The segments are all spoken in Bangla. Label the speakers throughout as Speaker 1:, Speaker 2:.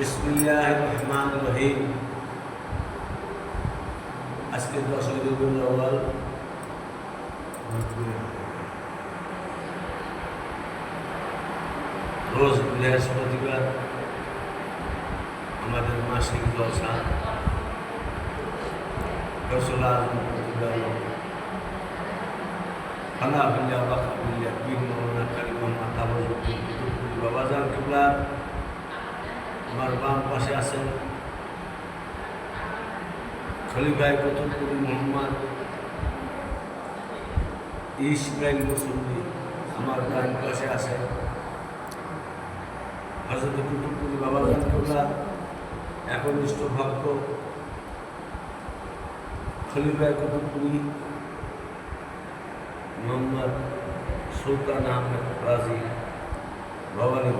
Speaker 1: বিসমিল্লাহির রহমানির রহিম। আজকে 10ই রবিউল আউয়াল, রোজ বৃহস্পতিবার আমাদের মাসিক জলসা রসুল আজম আলহামদুলিল্লাহ বাকাবিল্লাহ বীর মৌলানা কারিম মাতা বজুদ্দিন কুতুবপুরি বাবাজান কিবলা আমার বাম পাশে আছেন খলিফায়ে কুতুবপুরি মোহাম্মদ ইসমাইল মুসল্লি। আমার ডান পাশে আছে হযরত কুতুবপুরি বাবাজান কিবলা একনিষ্ঠ ভক্ত খলিফায়ে কুতুবপুরি মোহাম্মদ সুলতান আহমেদ রাজি ভবানী।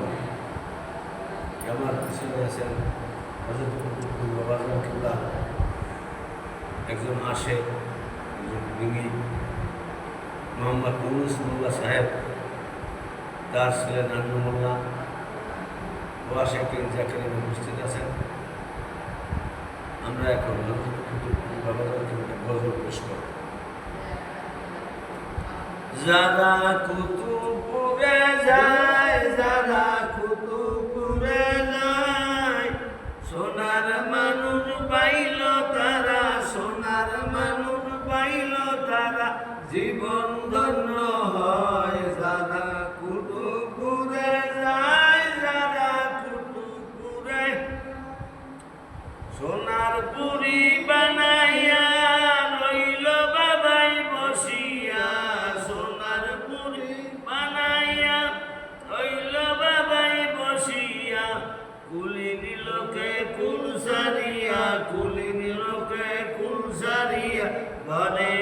Speaker 1: আমার পিছনে আছেন হযরত কুতুবপুরি বাবাজান কিবলা, একজন আশেক, একজন প্রেমী মোহাম্মদ ইউনুস মোল্লা সাহেব, তার ছেলে নান্নু মোল্লা ও আশেকিন জাকিরিন উপস্থিত আছেন। আমরা এখন হযরত কুতুবপুরি বাবাজান কিবলা গজল পেশ করব। যারা কুতুবপুরে যায়, যারা কুতুবপুরে যায়, সোনার মানুষ পাইল তারা, সোনার মানুষ পাইল তারা, জীবন ধন্য হয়। যারা কুতুবপুরে যায়, যারা কুতুবপুরে, সোনার পুরি বানাইয়া রইল বাবাই বসিয়া, সোনার পুরি বানাইয়া রইল বাবাই বসিয়া, কুলি নিলকে কুল সারিয়া, কুলি নিলকে কুল সারিয়া, বনে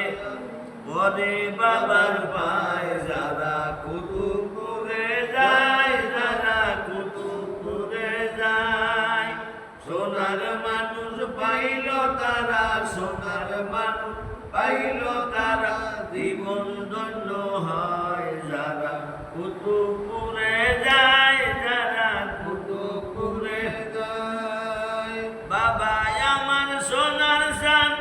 Speaker 1: বনে বাবার পায়। যারা কুতুবপুরে যায়, যারা কুতুবপুরে যায়, সোনার মানুষ পাইল তারা, সোনার মানুষ পাইল তারা, জীবন ধন্য হয়। যারা কুতুবপুরে যায়, যারা কুতুবপুরে যায়, বাবা আমার সোনার চাঁদ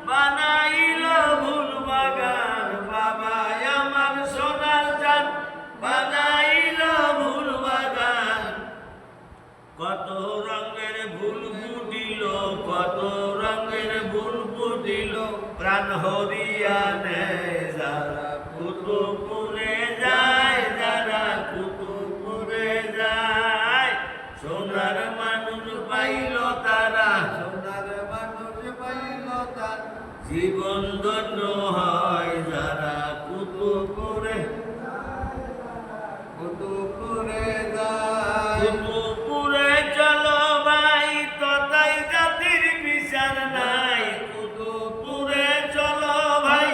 Speaker 1: বানাইল ফুল বাগান, বাবা আমার সোনার চাঁদ বানাইল ফুল বাগান, কত রঙের ফুল ফুটিল, কত রঙের ফুল ফুটিল, প্রাণ হরিয়া নেয়। যারা কুতুবপুরে যায়, যারা কুতুবপুরে যায়, সোনার মানুষ পাইল তারা, সোনার মানুষ পাইল তারা, জীবন ধন্য হয়। যারা কুতুবপুরে কুতুবপুরে যায়, কুতুবপুরে চলো ভাই, তথায় জাতির বিচার নাই। কুতুবপুরে চলো ভাই,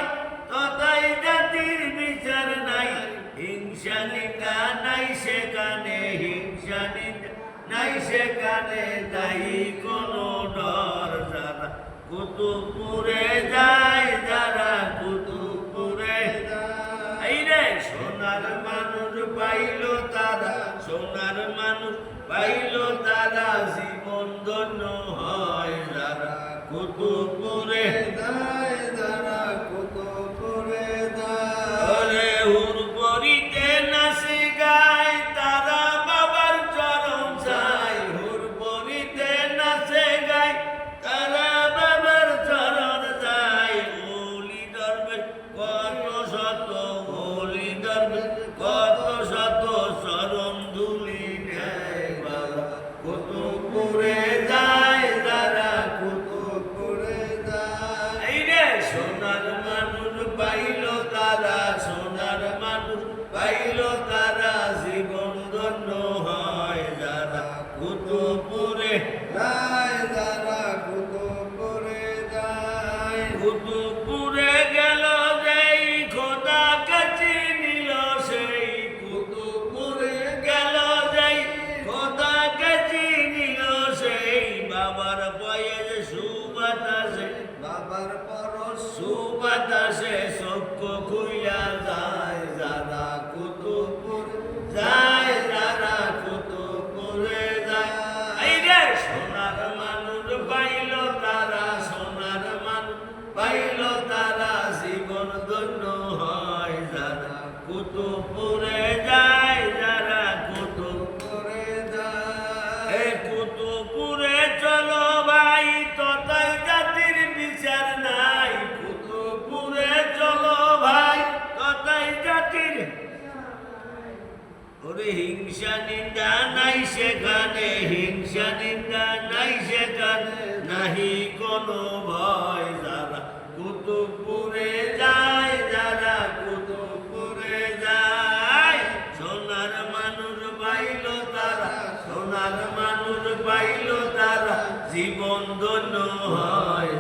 Speaker 1: তথায় জাতির বিচার নাই। হিংসা নিন্দা নাই সেখানে, হিংসা নিন্দা নাই সেখানে, তাই কোনো ডর। যারা কুতুবপুরে যায়, যারা কুতুবপুরে যায়, এই রে সোনার মানুষ পাইল তারা, সোনার মানুষ পাইল তারা, জীবন ধন্য হয়। যারা কুতুবপুরে যায়, যারা কুতুবপুরে যায়, হুর পরিতে নাচে গায়, তারা বাবার চরণ চায়। হুর পরিতে নাচে গায়, তারা বাবার চরণ যায়। ওলি দরবেশ কত শত, ওলি দরবেশ কত শত, চরণ ধুলি নেয়। বাবা কুতুবপুরে যায়, যারা কুতুবপুরে যায়, এই রে সোনার মানুষ পাইল তারা, সোনার মানুষ পাইল তারা, জীবন ধন্য হয়। যারা কুতুবপুরে যায়, যারা কুতুবপুরে যায়, কুতুবপুরে গেল যেই খোদা কাছে নিল সেই, কুতুবপুরে গেল যেই খোদা কাছে নিল সেই, বাবার বয়ের সুবাতাসে, বাবার পরশ সুবাতাসে, চক্ষু খুইলা যায়। যারা কুতুবপুরে যায়, যারা কুতুবপুরে যায়, এই রে তবে হিংসা নিন্দা নাই সেখানে, হিংসা নিন্দা নাই সেখানে, নাহি কোনো ভয়। যারা কুতুবপুরে যায়, যারা কুতুবপুরে যায়, সোনার মানুষ পাইল তারা, সোনার মানুষ পাইল তারা, জীবন ধন্য হয়।